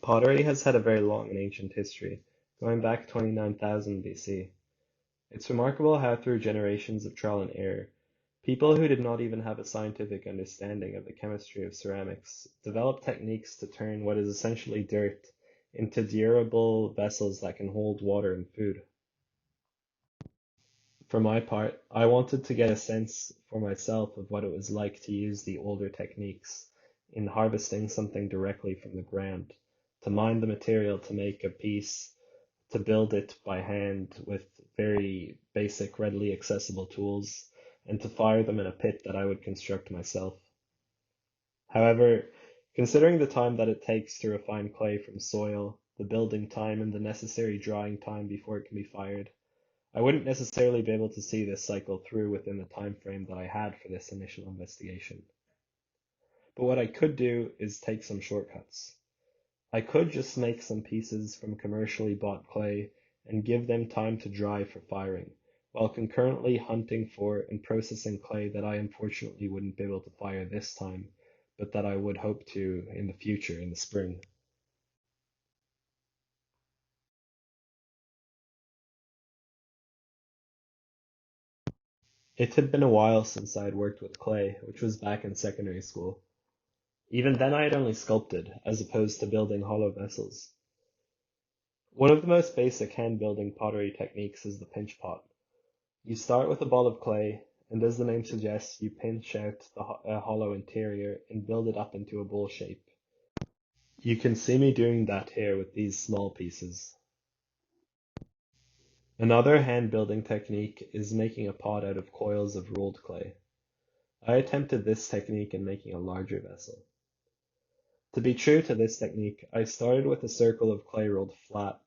Pottery has had a very long and ancient history, going back 29,000 BC. It's remarkable how through generations of trial and error, people who did not even have a scientific understanding of the chemistry of ceramics developed techniques to turn what is essentially dirt into durable vessels that can hold water and food. For my part, I wanted to get a sense for myself of what it was like to use the older techniques in harvesting something directly from the ground, to mine the material to make a piece, to build it by hand with very basic, readily accessible tools, and to fire them in a pit that I would construct myself. However, considering the time that it takes to refine clay from soil, the building time, and the necessary drying time before it can be fired, I wouldn't necessarily be able to see this cycle through within the time frame that I had for this initial investigation. But what I could do is take some shortcuts. I could just make some pieces from commercially bought clay and give them time to dry for firing, while concurrently hunting for and processing clay that I unfortunately wouldn't be able to fire this time, but that I would hope to in the future, in the spring. It had been a while since I had worked with clay, which was back in secondary school. Even then I had only sculpted, as opposed to building hollow vessels. One of the most basic hand-building pottery techniques is the pinch pot. You start with a ball of clay, and as the name suggests, you pinch out a hollow interior and build it up into a bowl shape. You can see me doing that here with these small pieces. Another hand-building technique is making a pot out of coils of rolled clay. I attempted this technique in making a larger vessel. To be true to this technique, I started with a circle of clay rolled flat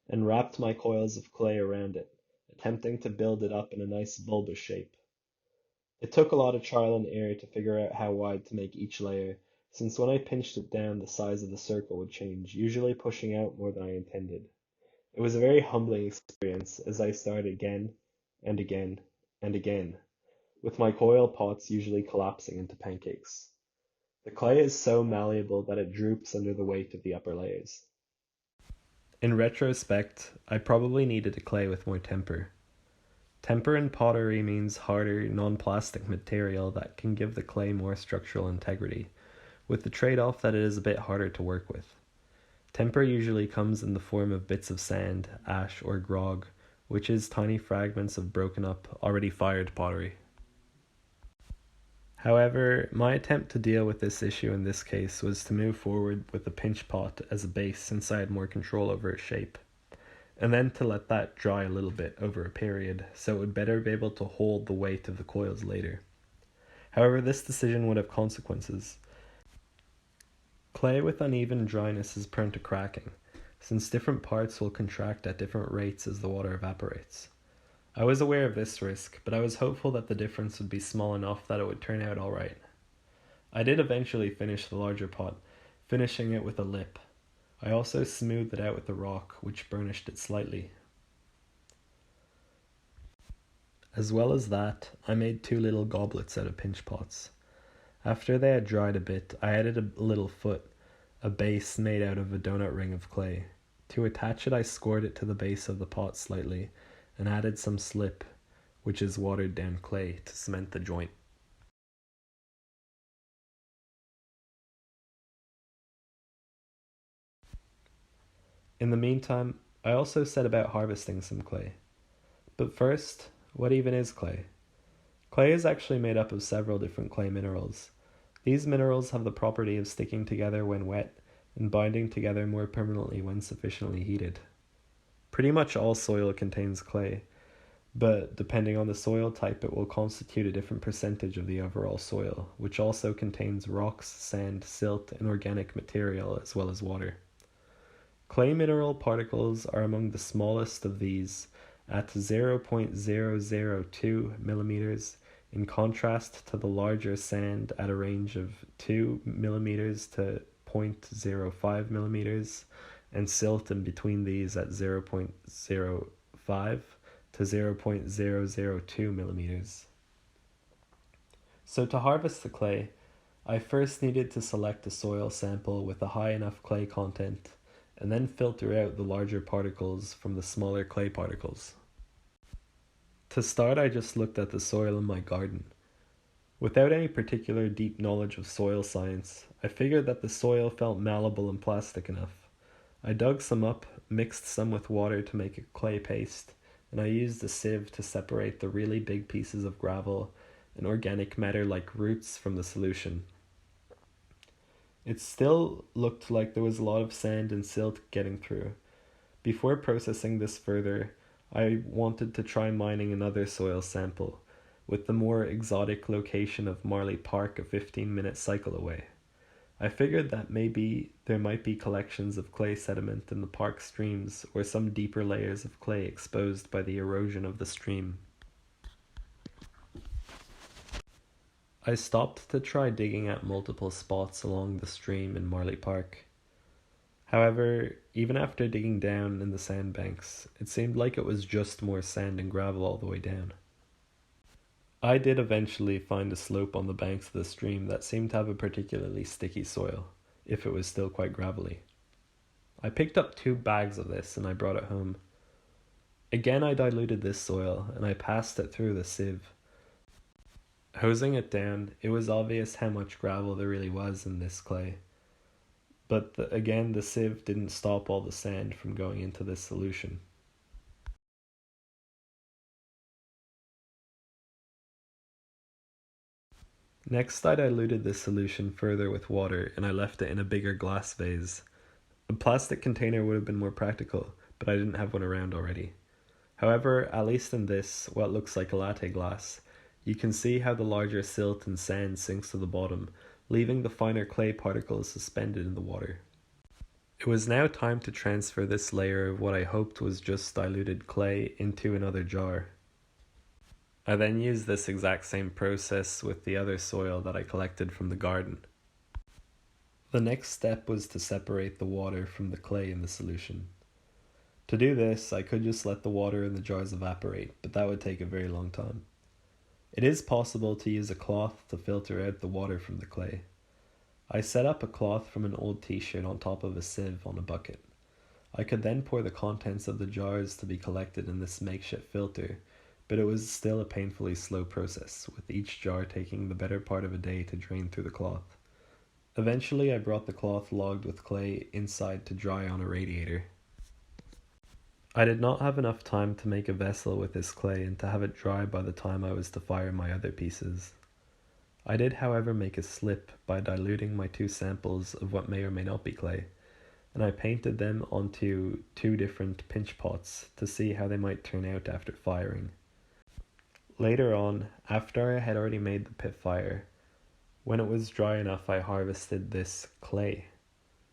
and wrapped my coils of clay around it, attempting to build it up in a nice bulbous shape. It took a lot of trial and error to figure out how wide to make each layer, since when I pinched it down the size of the circle would change, usually pushing out more than I intended. It was a very humbling experience as I started again and again and again, with my coil pots usually collapsing into pancakes. The clay is so malleable that it droops under the weight of the upper layers. In retrospect, I probably needed a clay with more temper. Temper in pottery means harder, non-plastic material that can give the clay more structural integrity, with the trade-off that it is a bit harder to work with. Temper usually comes in the form of bits of sand, ash, or grog, which is tiny fragments of broken up, already fired pottery. However, my attempt to deal with this issue in this case was to move forward with the pinch pot as a base since I had more control over its shape, and then to let that dry a little bit over a period so it would better be able to hold the weight of the coils later. However, this decision would have consequences. Clay with uneven dryness is prone to cracking, since different parts will contract at different rates as the water evaporates. I was aware of this risk, but I was hopeful that the difference would be small enough that it would turn out alright. I did eventually finish the larger pot, finishing it with a lip. I also smoothed it out with a rock, which burnished it slightly. As well as that, I made two little goblets out of pinch pots. After they had dried a bit, I added a little foot, a base made out of a donut ring of clay. To attach it, I scored it to the base of the pot slightly, and added some slip, which is watered down clay, to cement the joint. In the meantime, I also set about harvesting some clay. But first, what even is clay? Clay is actually made up of several different clay minerals. These minerals have the property of sticking together when wet and binding together more permanently when sufficiently heated. Pretty much all soil contains clay, but depending on the soil type, it will constitute a different percentage of the overall soil, which also contains rocks, sand, silt, and organic material, as well as water. Clay mineral particles are among the smallest of these, at 0.002 millimeters, in contrast to the larger sand at a range of 2 millimeters to zero point zero 0.05 millimeters, and silt in between these at 0.05 to 0.002 millimeters. So to harvest the clay, I first needed to select a soil sample with a high enough clay content and then filter out the larger particles from the smaller clay particles. To start, I just looked at the soil in my garden. Without any particular deep knowledge of soil science, I figured that the soil felt malleable and plastic enough. I dug some up, mixed some with water to make a clay paste, and I used a sieve to separate the really big pieces of gravel and organic matter like roots from the solution. It still looked like there was a lot of sand and silt getting through. Before processing this further, I wanted to try mining another soil sample, with the more exotic location of Marley Park a 15-minute cycle away. I figured that maybe there might be collections of clay sediment in the park streams or some deeper layers of clay exposed by the erosion of the stream. I stopped to try digging at multiple spots along the stream in Marley Park. However, even after digging down in the sandbanks, it seemed like it was just more sand and gravel all the way down. I did eventually find a slope on the banks of the stream that seemed to have a particularly sticky soil, if it was still quite gravelly. I picked up 2 bags of this and I brought it home. Again I diluted this soil and I passed it through the sieve. Hosing it down, it was obvious how much gravel there really was in this clay. But again, the sieve didn't stop all the sand from going into this solution. Next, I diluted this solution further with water and I left it in a bigger glass vase. A plastic container would have been more practical, but I didn't have one around already. However, at least in this, what looks like a latte glass, you can see how the larger silt and sand sinks to the bottom, leaving the finer clay particles suspended in the water. It was now time to transfer this layer of what I hoped was just diluted clay into another jar. I then used this exact same process with the other soil that I collected from the garden. The next step was to separate the water from the clay in the solution. To do this, I could just let the water in the jars evaporate, but that would take a very long time. It is possible to use a cloth to filter out the water from the clay. I set up a cloth from an old t-shirt on top of a sieve on a bucket. I could then pour the contents of the jars to be collected in this makeshift filter, but it was still a painfully slow process, with each jar taking the better part of a day to drain through the cloth. Eventually I brought the cloth logged with clay inside to dry on a radiator. I did not have enough time to make a vessel with this clay and to have it dry by the time I was to fire my other pieces. I did, however, make a slip by diluting my 2 samples of what may or may not be clay, and I painted them onto 2 different pinch pots to see how they might turn out after firing. Later on, after I had already made the pit fire, when it was dry enough I harvested this clay.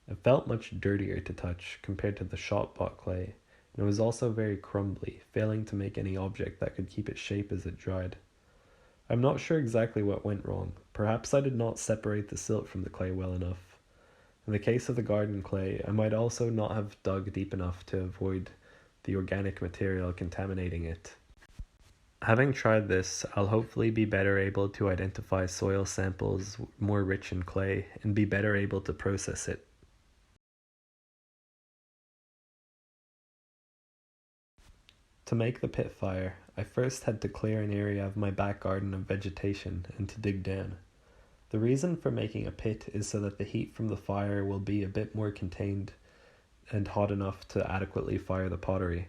It felt much dirtier to touch compared to the shot pot clay, and it was also very crumbly, failing to make any object that could keep its shape as it dried. I'm not sure exactly what went wrong. Perhaps I did not separate the silt from the clay well enough. In the case of the garden clay, I might also not have dug deep enough to avoid the organic material contaminating it. Having tried this, I'll hopefully be better able to identify soil samples more rich in clay and be better able to process it. To make the pit fire, I first had to clear an area of my back garden of vegetation and to dig down. The reason for making a pit is so that the heat from the fire will be a bit more contained and hot enough to adequately fire the pottery.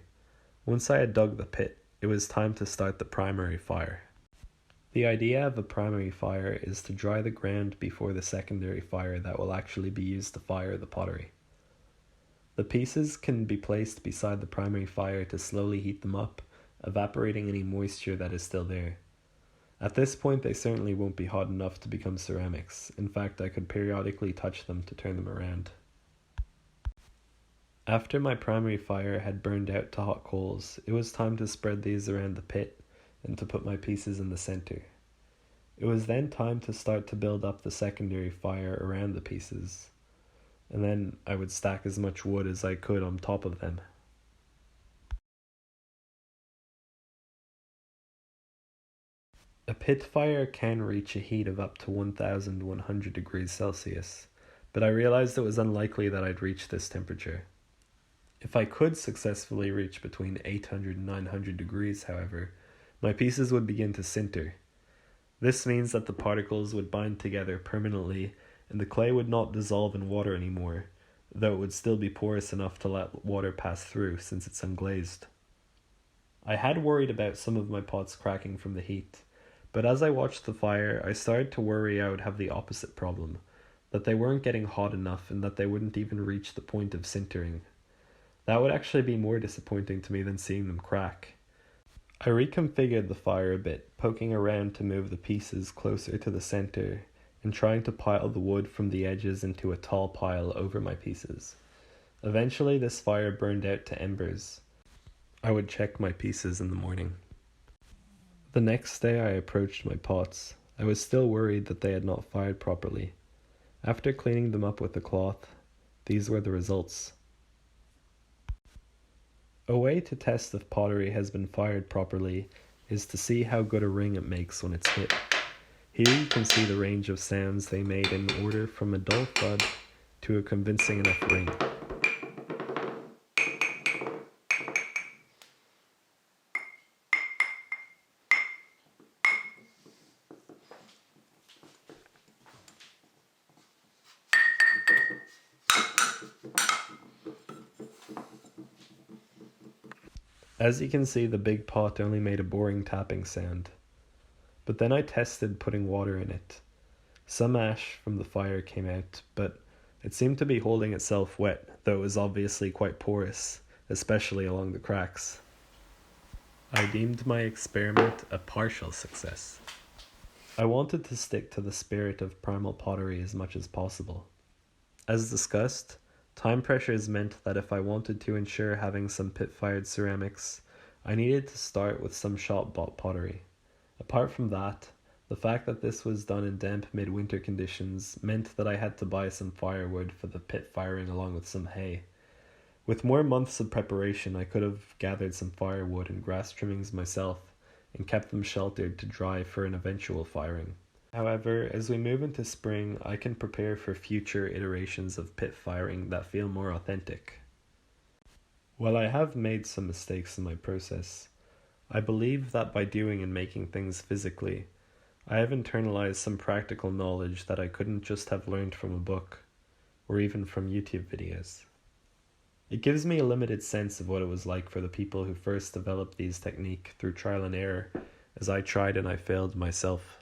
Once I had dug the pit, it was time to start the primary fire. The idea of a primary fire is to dry the ground before the secondary fire that will actually be used to fire the pottery. The pieces can be placed beside the primary fire to slowly heat them up, evaporating any moisture that is still there. At this point they certainly won't be hot enough to become ceramics. In fact, I could periodically touch them to turn them around. After my primary fire had burned out to hot coals, it was time to spread these around the pit and to put my pieces in the center. It was then time to start to build up the secondary fire around the pieces, and then I would stack as much wood as I could on top of them. A pit fire can reach a heat of up to 1100 degrees Celsius, but I realized it was unlikely that I'd reach this temperature. If I could successfully reach between 800 and 900 degrees, however, my pieces would begin to sinter. This means that the particles would bind together permanently and the clay would not dissolve in water anymore, though it would still be porous enough to let water pass through since it's unglazed. I had worried about some of my pots cracking from the heat, but as I watched the fire, I started to worry I would have the opposite problem, that they weren't getting hot enough and that they wouldn't even reach the point of sintering. That would actually be more disappointing to me than seeing them crack. I reconfigured the fire a bit, poking around to move the pieces closer to the center and trying to pile the wood from the edges into a tall pile over my pieces. Eventually this fire burned out to embers. I would check my pieces in the morning. The next day I approached my pots. I was still worried that they had not fired properly. After cleaning them up with a cloth, these were the results. A way to test if pottery has been fired properly is to see how good a ring it makes when it's hit. Here you can see the range of sounds they made in order from a dull thud to a convincing enough ring. As you can see, the big pot only made a boring tapping sound. But then I tested putting water in it. Some ash from the fire came out, but it seemed to be holding itself wet, though it was obviously quite porous, especially along the cracks. I deemed my experiment a partial success. I wanted to stick to the spirit of primal pottery as much as possible. As discussed, time pressures meant that if I wanted to ensure having some pit-fired ceramics, I needed to start with some shop-bought pottery. Apart from that, the fact that this was done in damp midwinter conditions meant that I had to buy some firewood for the pit firing along with some hay. With more months of preparation, I could have gathered some firewood and grass trimmings myself and kept them sheltered to dry for an eventual firing. However, as we move into spring, I can prepare for future iterations of pit firing that feel more authentic. While I have made some mistakes in my process, I believe that by doing and making things physically, I have internalized some practical knowledge that I couldn't just have learned from a book, or even from YouTube videos. It gives me a limited sense of what it was like for the people who first developed these techniques through trial and error, as I tried and I failed myself.